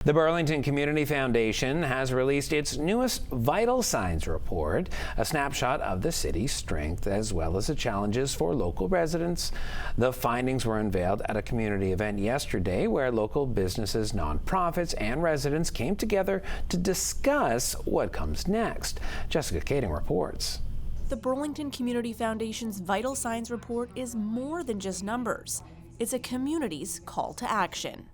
The Burlington Community Foundation has released its newest vital signs report, a snapshot of the city's strength as well as the challenges for local residents. The findings were unveiled at a community event yesterday where local businesses, nonprofits, and residents came together to discuss what comes next. Jessica Kaitting reports. The Burlington Community Foundation's Vital Signs report is more than just numbers. It's a community's call to action.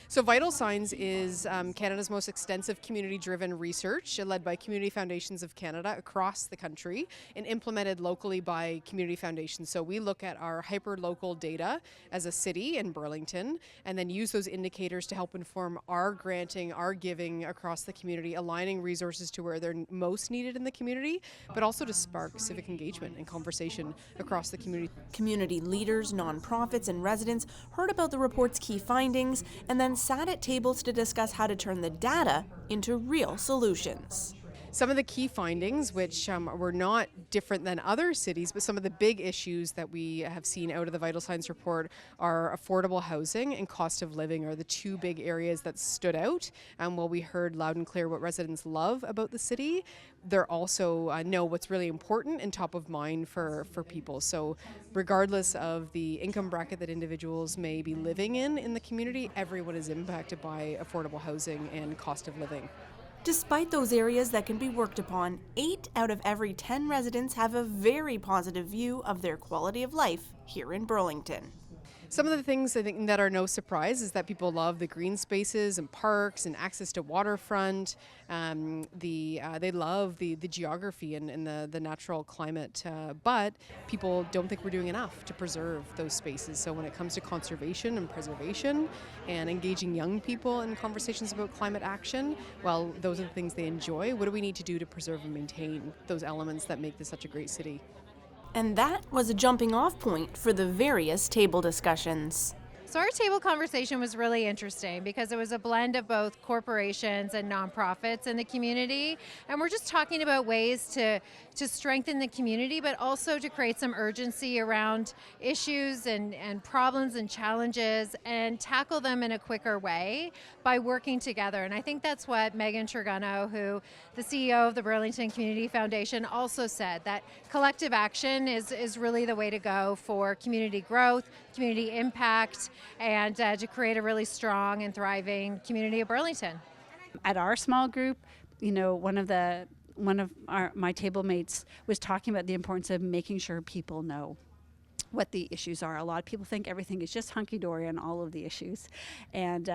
So Vital Signs is Canada's most extensive community-driven research led by Community Foundations of Canada across the country and implemented locally by community foundations. So we look at our hyper-local data as a city in Burlington and then use those indicators to help inform our granting, our giving across the community, aligning resources to where they're most needed in the community, but also to spark civic engagement and conversation across the community. Community leaders, nonprofits, and residents heard about the report's key findings and then sat at tables to discuss how to turn the data into real solutions. Some of the key findings, which were not different than other cities, but some of the big issues that we have seen out of the Vital Signs report are affordable housing and cost of living are the two big areas that stood out. While we heard loud and clear what residents love about the city, they're also know what's really important and top of mind for people. So regardless of the income bracket that individuals may be living in the community, everyone is impacted by affordable housing and cost of living. Despite those areas that can be worked upon, 8 out of every 10 residents have a very positive view of their quality of life here in Burlington. Some of the things I think that are no surprise is that people love the green spaces and parks and access to waterfront. They love the geography and the natural climate, but people don't think we're doing enough to preserve those spaces. So when it comes to conservation and preservation and engaging young people in conversations about climate action, well, those are the things they enjoy. What do we need to do to preserve and maintain those elements that make this such a great city? And that was a jumping off point for the various table discussions. So our table conversation was really interesting because it was a blend of both corporations and nonprofits in the community. And we're just talking about ways to strengthen the community, but also to create some urgency around issues and problems and challenges and tackle them in a quicker way by working together. And I think that's what Megan Trigano, who the CEO of the Burlington Community Foundation, also said, that collective action is really the way to go for community growth, community impact, and to create a really strong and thriving community of Burlington. At our small group, you know, one of my table mates was talking about the importance of making sure people know what the issues are. A lot of people think everything is just hunky-dory on all of the issues, and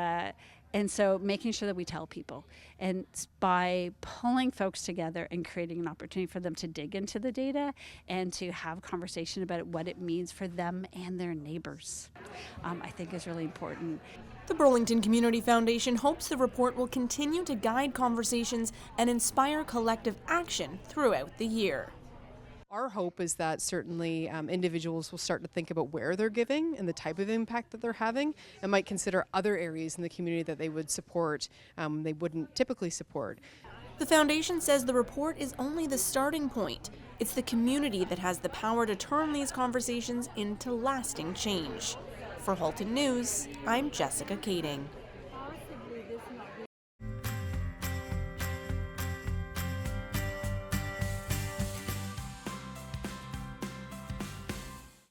so making sure that we tell people, and by pulling folks together and creating an opportunity for them to dig into the data and to have conversation about what it means for them and their neighbors, I think is really important. The Burlington Community Foundation hopes the report will continue to guide conversations and inspire collective action throughout the year. Our hope is that certainly individuals will start to think about where they're giving and the type of impact that they're having, and might consider other areas in the community that they would support, they wouldn't typically support. The foundation says the report is only the starting point. It's the community that has the power to turn these conversations into lasting change. For Halton News, I'm Jessica Kaitting.